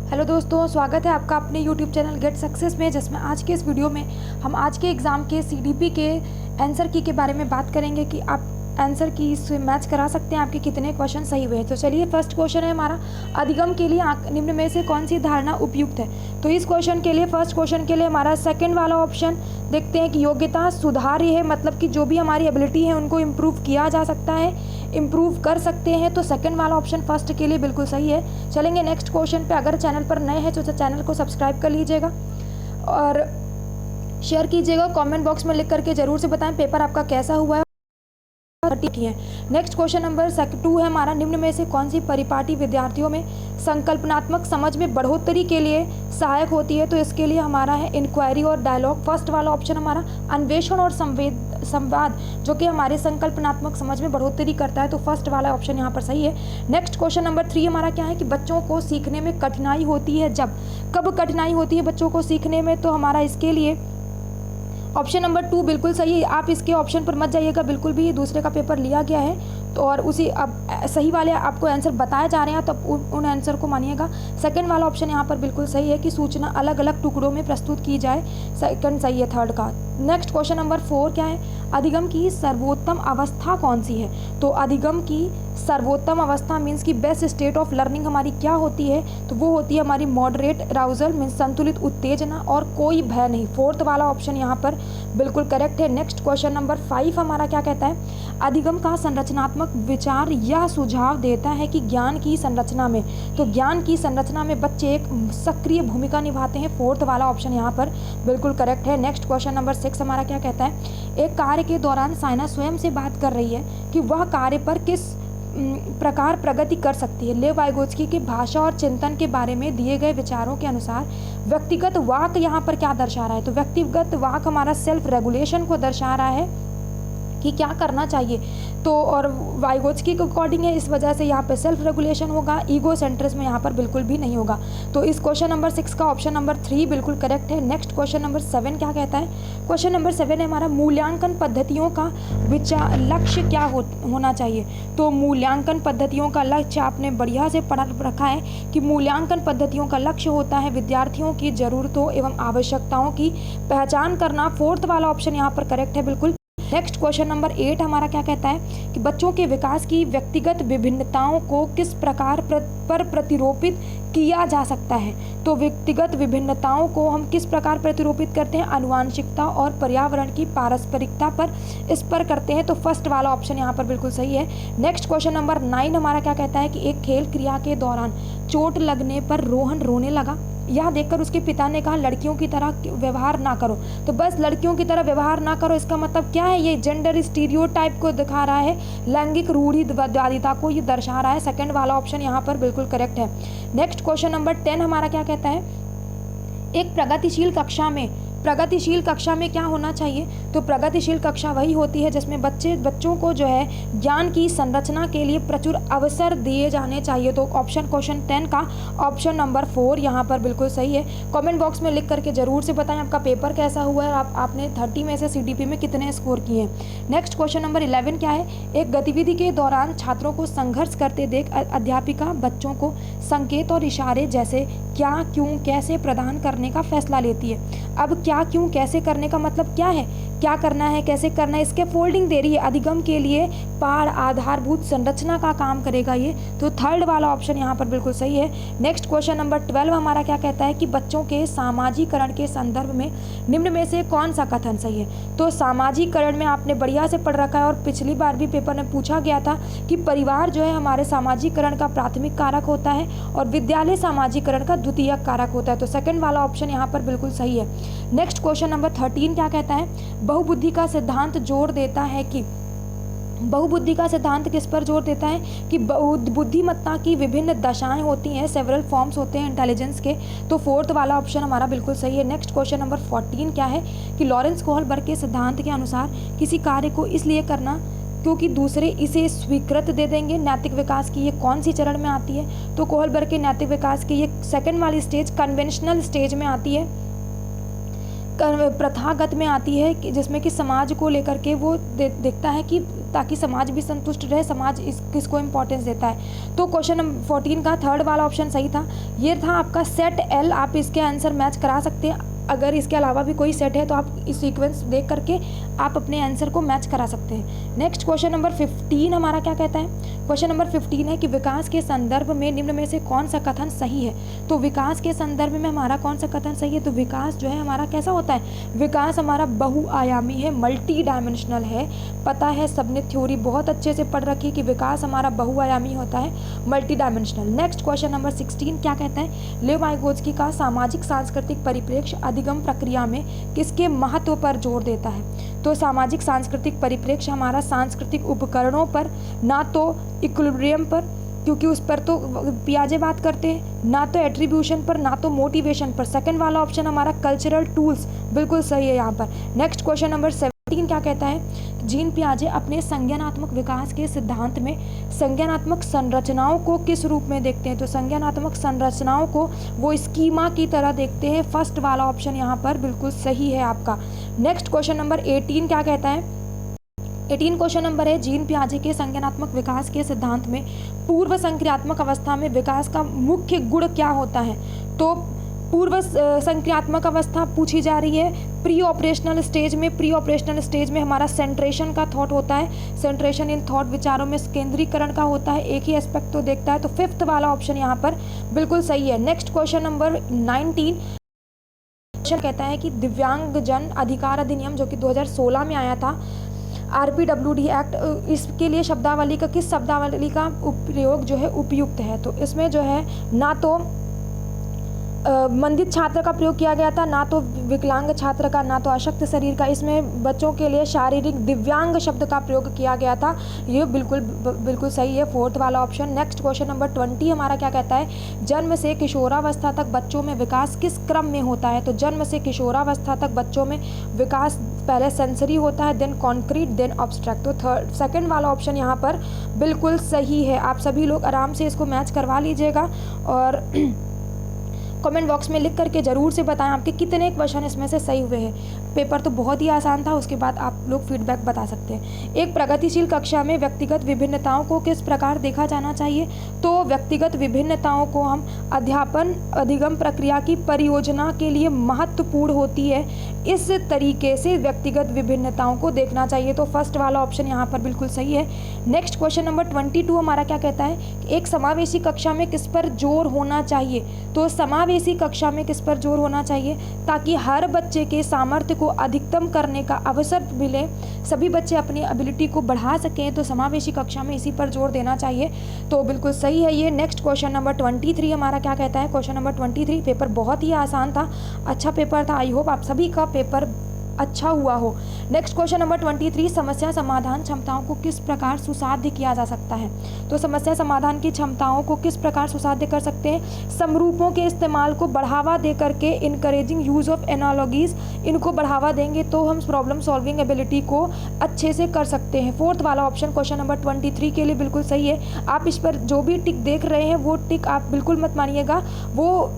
Hello दोस्तों, स्वागत है आपका अपने यूट्यूब चैनल गेट सक्सेस में, जिसमें आज के इस वीडियो में हम आज के एग्ज़ाम के सीडीपी के आंसर की के बारे में बात करेंगे कि आप आंसर की से मैच करा सकते हैं आपके कितने क्वेश्चन सही हुए हैं। तो चलिए, फर्स्ट क्वेश्चन है हमारा, अधिगम के लिए निम्न में से कौन सी धारणा उपयुक्त है। तो इस क्वेश्चन के लिए, फर्स्ट क्वेश्चन के लिए हमारा सेकंड वाला ऑप्शन देखते हैं कि योग्यता सुधार्य है, मतलब कि जो भी हमारी एबिलिटी है उनको इम्प्रूव किया जा सकता है, इम्प्रूव कर सकते हैं। तो सेकंड वाला ऑप्शन फर्स्ट के लिए बिल्कुल सही है। चलेंगे नेक्स्ट क्वेश्चन पे। अगर चैनल पर नए हैं तो चैनल को सब्सक्राइब कर लीजिएगा और शेयर कीजिएगा। कमेंट बॉक्स में लिख करके जरूर से बताएं पेपर आपका कैसा हुआ है। ठीक है, नेक्स्ट क्वेश्चन नंबर 2 है हमारा, निम्न में से कौन सी परिपाटी विद्यार्थियों में संकल्पनात्मक समझ में बढ़ोतरी के लिए सहायक होती है। तो इसके लिए हमारा है इंक्वायरी और डायलॉग। फर्स्ट वाला ऑप्शन हमारा अन्वेषण और संवाद, जो कि हमारे संकल्पनात्मक समझ में बढ़ोतरी करता है। तो फर्स्ट वाला ऑप्शन यहाँ पर सही है। नेक्स्ट क्वेश्चन नंबर 3 हमारा क्या है कि बच्चों को सीखने में कठिनाई होती है कब कठिनाई होती है बच्चों को सीखने में। तो हमारा इसके लिए ऑप्शन नंबर 2 बिल्कुल सही है। आप इसके ऑप्शन पर मत जाइएगा बिल्कुल भी, दूसरे का पेपर लिया गया है तो और उसी अब सही वाले आपको आंसर बताए जा रहे हैं, तो उन आंसर को मानिएगा। सेकंड वाला ऑप्शन यहाँ पर बिल्कुल सही है कि सूचना अलग अलग टुकड़ों में प्रस्तुत की जाए, सेकंड सही है थर्ड का। नेक्स्ट क्वेश्चन नंबर 4 क्या है, अधिगम की सर्वोत्तम अवस्था कौन सी है। तो अधिगम की सर्वोत्तम अवस्था मीन्स की बेस्ट स्टेट ऑफ लर्निंग हमारी क्या होती है। तो वो होती है हमारी मॉडरेट अराउजल मीन्स संतुलित उत्तेजना और कोई भय नहीं। फोर्थ वाला ऑप्शन यहाँ पर बिल्कुल करेक्ट है। नेक्स्ट क्वेश्चन नंबर 5 हमारा क्या कहता है, अधिगम का संरचनात्मक विचार यह सुझाव देता है कि ज्ञान की संरचना में, तो ज्ञान की संरचना में बच्चे एक सक्रिय भूमिका निभाते हैं। फोर्थ वाला ऑप्शन यहाँ पर बिल्कुल करेक्ट है। नेक्स्ट क्वेश्चन नंबर 6 हमारा क्या कहता है, एक कार्य के दौरान साइना स्वयं से बात कर रही है कि वह कार्य पर किस प्रकार प्रगति कर सकती है। लेव वाइगोत्स्की के भाषा और चिंतन के बारे में दिए गए विचारों के अनुसार व्यक्तिगत वाक यहाँ पर क्या दर्शा रहा है। तो व्यक्तिगत वाक हमारा सेल्फ रेगुलेशन को दर्शा रहा है कि क्या करना चाहिए। तो और वाइगोत्स्की के अकॉर्डिंग है, इस वजह से यहाँ पे सेल्फ रेगुलेशन होगा, ईगो सेंट्रिज्म यहाँ पर बिल्कुल भी नहीं होगा। तो इस क्वेश्चन नंबर 6 का ऑप्शन नंबर 3 बिल्कुल करेक्ट है। नेक्स्ट क्वेश्चन नंबर 7 क्या कहता है, क्वेश्चन नंबर 7 है हमारा, मूल्यांकन पद्धतियों का लक्ष्य क्या होना चाहिए। तो मूल्यांकन पद्धतियों का लक्ष्य आपने बढ़िया से पढ़ रखा है कि मूल्यांकन पद्धतियों का लक्ष्य होता है विद्यार्थियों की जरूरतों एवं आवश्यकताओं की पहचान करना। फोर्थ वाला ऑप्शन यहाँ पर करेक्ट है बिल्कुल। नेक्स्ट क्वेश्चन नंबर 8 हमारा क्या कहता है कि बच्चों के विकास की व्यक्तिगत विभिन्नताओं को किस प्रकार पर प्रतिरूपित किया जा सकता है। तो व्यक्तिगत विभिन्नताओं को हम किस प्रकार प्रतिरूपित करते हैं, आनुवांशिकता और पर्यावरण की पारस्परिकता पर इस पर करते हैं। तो फर्स्ट वाला ऑप्शन यहाँ पर बिल्कुल सही है। नेक्स्ट क्वेश्चन नंबर 9 हमारा क्या कहता है कि एक खेल क्रिया के दौरान चोट लगने पर रोहन रोने लगा, यह देखकर उसके पिता ने कहा लड़कियों की तरह व्यवहार ना करो। तो बस लड़कियों की तरह व्यवहार ना करो, इसका मतलब क्या है, ये जेंडर स्टीरियोटाइप को दिखा रहा है, लैंगिक रूढ़िवादिता को ये दर्शा रहा है। सेकंड वाला ऑप्शन यहाँ पर बिल्कुल करेक्ट है। नेक्स्ट क्वेश्चन नंबर 10 हमारा क्या कहता है, एक प्रगतिशील कक्षा में क्या होना चाहिए। तो प्रगतिशील कक्षा वही होती है जिसमें बच्चों को जो है ज्ञान की संरचना के लिए प्रचुर अवसर दिए जाने चाहिए। तो क्वेश्चन 10 का ऑप्शन नंबर 4 यहाँ पर बिल्कुल सही है। कमेंट बॉक्स में लिख करके जरूर से बताएं आपका पेपर कैसा हुआ है, आपने 30 में से सीडीपी में कितने स्कोर किए हैं। नेक्स्ट क्वेश्चन नंबर 11 क्या है, एक गतिविधि के दौरान छात्रों को संघर्ष करते देख अध्यापिका बच्चों को संकेत और इशारे जैसे क्या, क्यों, कैसे प्रदान करने का फैसला लेती है। अब क्या, क्यों, कैसे करने का मतलब क्या है, क्या करना है, कैसे करना है, इसके फोल्डिंग दे रही है। अधिगम के लिए पार आधारभूत संरचना का काम करेगा ये। तो थर्ड वाला ऑप्शन यहाँ पर बिल्कुल सही है। नेक्स्ट क्वेश्चन नंबर 12 हमारा क्या कहता है कि बच्चों के सामाजिकरण के संदर्भ में निम्न में से कौन सा कथन सही है। तो सामाजिकरण में आपने बढ़िया से पढ़ रखा है और पिछली बार भी पेपर में पूछा गया था कि परिवार जो है हमारे सामाजिकरण का प्राथमिक कारक होता है और विद्यालय सामाजिकरण का द्वितीयक कारक होता है। तो सेकंड वाला ऑप्शन यहाँ पर बिल्कुल सही है। नेक्स्ट क्वेश्चन नंबर 13 क्या कहता है, बहुबुद्धि का सिद्धांत जोर देता है कि बहुबुद्धि का सिद्धांत किस पर जोर देता है कि बुद्धिमत्ता की विभिन्न दशाएं होती हैं, सेवरल फॉर्म्स होते हैं इंटेलिजेंस के। तो फोर्थ वाला ऑप्शन हमारा बिल्कुल सही है। नेक्स्ट क्वेश्चन नंबर 14 क्या है कि लॉरेंस कोहलबर्ग के सिद्धांत के अनुसार किसी कार्य को इसलिए करना क्योंकि दूसरे इसे स्वीकृत दे देंगे। नैतिक विकास की ये कौन सी चरण में आती है। तो कोहलबर्ग के नैतिक विकास की ये सेकंड वाली स्टेज कन्वेंशनल स्टेज में आती है, प्रथागत में आती है, जिसमें कि समाज को लेकर के वो देखता है कि ताकि समाज भी संतुष्ट रहे, समाज किसको इंपॉर्टेंस देता है। तो क्वेश्चन नंबर 14 का थर्ड वाला ऑप्शन सही था। ये था आपका सेट एल, आप इसके आंसर मैच करा सकते हैं। अगर इसके अलावा भी कोई सेट है तो आप इस सीक्वेंस देख करके आप अपने आंसर को मैच करा सकते हैं। नेक्स्ट क्वेश्चन नंबर 15 हमारा क्या कहता है। क्वेश्चन नंबर 15 है कि विकास के संदर्भ में निम्न में से कौन सा कथन सही है। तो विकास के संदर्भ में हमारा कौन सा कथन सही है। तो विकास जो है हमारा कैसा होता है, विकास हमारा बहुआयामी है, मल्टी डायमेंशनल है। पता है सबने थ्योरी बहुत अच्छे से पढ़ रखी कि विकास हमारा बहुआयामी होता है, multi dimensional. Next question number 16 क्या कहता है, लेव वाइगोत्स्की का सामाजिक सांस्कृतिक परिप्रेक्ष्य अधिगम प्रक्रिया में किसके महत्व पर जोर देता है। तो सामाजिक सांस्कृतिक परिप्रेक्ष्य हमारा सांस्कृतिक उपकरणों पर, ना तो इक्विलिब्रियम पर, क्योंकि उस पर तो पियाजे बात करते हैं, ना तो एट्रीब्यूशन पर, ना तो मोटिवेशन पर। सेकंड वाला ऑप्शन हमारा कल्चरल टूल्स बिल्कुल सही है यहाँ पर। नेक्स्ट क्वेश्चन नंबर 17 क्या कहता है, जीन पियाजे अपने संज्ञानात्मक विकास के सिद्धांत में संज्ञानात्मक संरचनाओं को किस रूप में देखते हैं। तो संज्ञानात्मक संरचनाओं को वो स्कीमा की तरह देखते हैं। फर्स्ट वाला ऑप्शन यहाँ पर बिल्कुल सही है आपका। नेक्स्ट क्वेश्चन नंबर 18 क्या कहता है, 18 क्वेश्चन नंबर है, जीन पियाजे के संज्ञानात्मक विकास के सिद्धांत में पूर्व संक्रियात्मक अवस्था में विकास का मुख्य गुण क्या होता है। तो पूर्व संक्रियात्मक अवस्था पूछी जा रही है। प्री ऑपरेशनल स्टेज में, प्री ऑपरेशनल स्टेज में हमारा सेंट्रेशन का थॉट होता है, सेंट्रेशन इन थॉट, विचारों में केंद्रीकरण का होता है, एक ही एस्पेक्ट तो देखता है। तो फिफ्थ वाला ऑप्शन यहाँ पर बिल्कुल सही है। नेक्स्ट क्वेश्चन नंबर 19 क्वेश्चन कहता है कि दिव्यांगजन अधिकार अधिनियम जो कि 2016 में आया था, RPWD एक्ट, इसके लिए शब्दावली का किस शब्दावली का प्रयोग जो है उपयुक्त है। तो इसमें जो है ना तो मंदित छात्र का प्रयोग किया गया था, ना तो विकलांग छात्र का, ना तो अशक्त शरीर का। इसमें बच्चों के लिए शारीरिक दिव्यांग शब्द का प्रयोग किया गया था। ये बिल्कुल सही है, फोर्थ वाला ऑप्शन। नेक्स्ट क्वेश्चन नंबर 20 हमारा क्या कहता है, जन्म से किशोरावस्था तक बच्चों में विकास किस क्रम में होता है। तो जन्म से किशोरावस्था तक बच्चों में विकास पहले सेंसरी होता है, देन कॉन्क्रीट, देन ऑब्स्ट्रैक्ट। तो सेकंड वाला ऑप्शन यहाँ पर बिल्कुल सही है। आप सभी लोग आराम से इसको मैच करवा लीजिएगा और कमेंट बॉक्स में लिख करके ज़रूर से बताएं आपके कितने क्वेश्चन इसमें से सही हुए हैं। पेपर तो बहुत ही आसान था, उसके बाद आप लोग फीडबैक बता सकते हैं। एक प्रगतिशील कक्षा में व्यक्तिगत विभिन्नताओं को किस प्रकार देखा जाना चाहिए। तो व्यक्तिगत विभिन्नताओं को हम अध्यापन अधिगम प्रक्रिया की परियोजना के लिए महत्वपूर्ण होती है, इस तरीके से व्यक्तिगत विभिन्नताओं को देखना चाहिए। तो फर्स्ट वाला ऑप्शन यहाँ पर बिल्कुल सही है। नेक्स्ट क्वेश्चन नंबर 22 हमारा क्या कहता है, एक समावेशी कक्षा में किस पर जोर होना चाहिए। तो समावेशी कक्षा में किस पर जोर होना चाहिए, ताकि हर बच्चे के सामर्थ्य को अधिकतम करने का अवसर मिले, सभी बच्चे अपनी एबिलिटी को बढ़ा सकें। तो समावेशी कक्षा में इसी पर जोर देना चाहिए। तो बिल्कुल सही है ये। नेक्स्ट क्वेश्चन नंबर 23 हमारा क्या कहता है, क्वेश्चन नंबर 23, पेपर बहुत ही आसान था, अच्छा पेपर था। आई होप आप सभी का पेपर अच्छा हुआ हो। नेक्स्ट क्वेश्चन नंबर 23, समस्या समाधान क्षमताओं को किस प्रकार सुसाध्य किया जा सकता है। तो समस्या समाधान की क्षमताओं को किस प्रकार सुसाध्य कर सकते हैं, समरूपों के इस्तेमाल को बढ़ावा दे करके, इनकरेजिंग यूज ऑफ एनालॉजीज, इनको बढ़ावा देंगे तो हम प्रॉब्लम सॉल्विंग एबिलिटी को अच्छे से कर सकते हैं। फोर्थ वाला ऑप्शन क्वेश्चन नंबर 23 के लिए बिल्कुल सही है। आप इस पर जो भी टिक देख रहे हैं वो टिक आप बिल्कुल मत मानिएगा, वो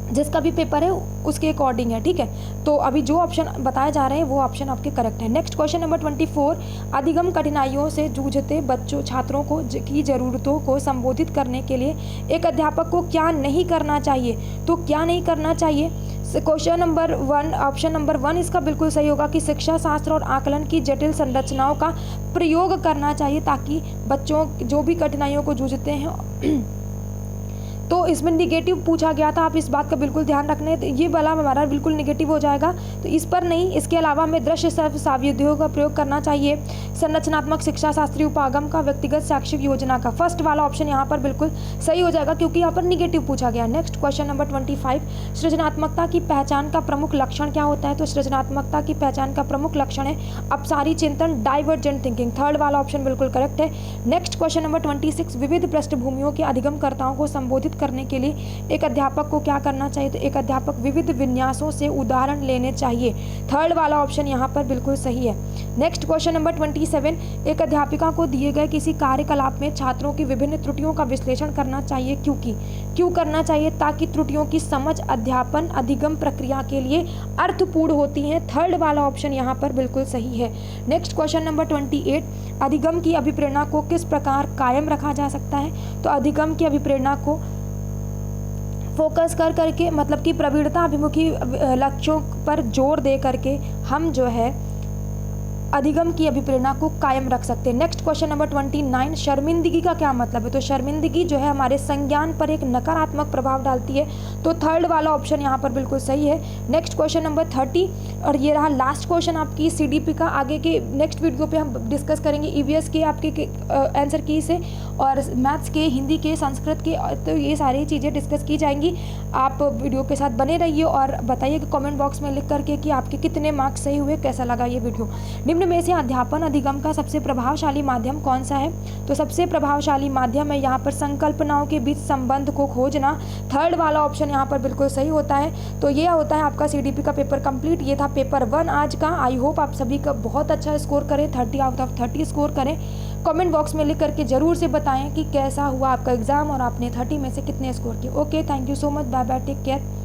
जिसका भी पेपर है उसके अकॉर्डिंग है, ठीक है। तो अभी जो ऑप्शन बताए जा रहे हैं वो ऑप्शन आपके करेक्ट है। नेक्स्ट क्वेश्चन नंबर 24, अधिगम कठिनाइयों से जूझते बच्चों छात्रों को की ज़रूरतों को संबोधित करने के लिए एक अध्यापक को क्या नहीं करना चाहिए। तो क्या नहीं करना चाहिए, क्वेश्चन नंबर 1 ऑप्शन नंबर 1 इसका बिल्कुल सही होगा कि शिक्षा शास्त्र और आकलन की जटिल संरचनाओं का प्रयोग करना चाहिए, ताकि बच्चों जो भी कठिनाइयों को जूझते हैं। तो इसमें निगेटिव पूछा गया था, आप इस बात का बिल्कुल ध्यान रखने, तो ये वाला हमारा बिल्कुल निगेटिव हो जाएगा, तो इस पर नहीं। इसके अलावा हमें दृश्य साविधियों का प्रयोग करना चाहिए, संरचनात्मक शिक्षा शास्त्रीय उपागम का, व्यक्तिगत शैक्षिक योजना का। फर्स्ट वाला ऑप्शन यहाँ पर बिल्कुल सही हो जाएगा क्योंकि यहाँ पर निगेटिव पूछा गया। नेक्स्ट क्वेश्चन नंबर 25, सृजनात्मकता की पहचान का प्रमुख लक्षण क्या होता है। तो सृजनात्मकता की पहचान का प्रमुख लक्षण है अपसारी चिंतन, डाइवर्जेंट थिंकिंग। थर्ड वाला ऑप्शन बिल्कुल करेक्ट है। नेक्स्ट क्वेश्चन नंबर 26, विविध पृष्ठभूमियों के अधिगमकर्ताओं को संबोधित करने के लिए एक अध्यापक को क्या करना चाहिए। तो एक अध्यापक विविध विन्यासों से उदाहरण लेने चाहिए। थर्ड वाला ऑप्शन यहाँ पर बिल्कुल सही है। नेक्स्ट क्वेश्चन नंबर 27, एक अध्यापिका को दिए गए किसी कार्यकलाप में छात्रों की विभिन्न त्रुटियों का विश्लेषण करना चाहिए, क्यों करना चाहिए? ताकि त्रुटियों की समझ अध्यापन अधिगम प्रक्रिया के लिए अर्थपूर्ण होती हैं। थर्ड वाला ऑप्शन यहाँ पर बिल्कुल सही है। नेक्स्ट क्वेश्चन नंबर 28, अधिगम की अभिप्रेरणा को किस प्रकार कायम रखा जा सकता है? तो अधिगम की अभिप्रेरणा को फोकस करके मतलब कि प्रवीणता अभिमुखी लक्ष्यों पर जोर दे करके हम जो है अधिगम की अभिप्रेरणा को कायम रख सकते हैं। नेक्स्ट क्वेश्चन नंबर 29, शर्मिंदगी का क्या मतलब है? तो शर्मिंदगी जो है हमारे संज्ञान पर एक नकारात्मक प्रभाव डालती है। तो थर्ड वाला ऑप्शन यहाँ पर बिल्कुल सही है। नेक्स्ट क्वेश्चन नंबर 30, और ये रहा लास्ट क्वेश्चन आपकी CDP का। आगे के नेक्स्ट वीडियो पे हम डिस्कस करेंगे EVS के आपके आंसर की से, और मैथ्स के, हिंदी के, संस्कृत के, तो ये सारी चीज़ें डिस्कस की जाएंगी। आप वीडियो के साथ बने रहिए और बताइए कि कमेंट बॉक्स में लिख करके कि आपके कितने मार्क्स सही हुए, कैसा लगा ये वीडियो। निम्न में से अध्यापन अधिगम का सबसे प्रभावशाली माध्यम कौन सा है? तो सबसे प्रभावशाली माध्यम है यहाँ पर संकल्पनाओं के बीच संबंध को खोजना। थर्ड वाला ऑप्शन यहाँ पर बिल्कुल सही होता है। तो ये होता है आपका CDP का पेपर कंप्लीट। ये था पेपर 1 आज का। आई होप आप सभी का बहुत अच्छा स्कोर करें, 30 आउट ऑफ 30 स्कोर करें। कमेंट बॉक्स में लिख करके जरूर से बताएं कि कैसा हुआ आपका एग्जाम और आपने 30 में से कितने स्कोर किए। Okay, thank you so much, bye bye, take care.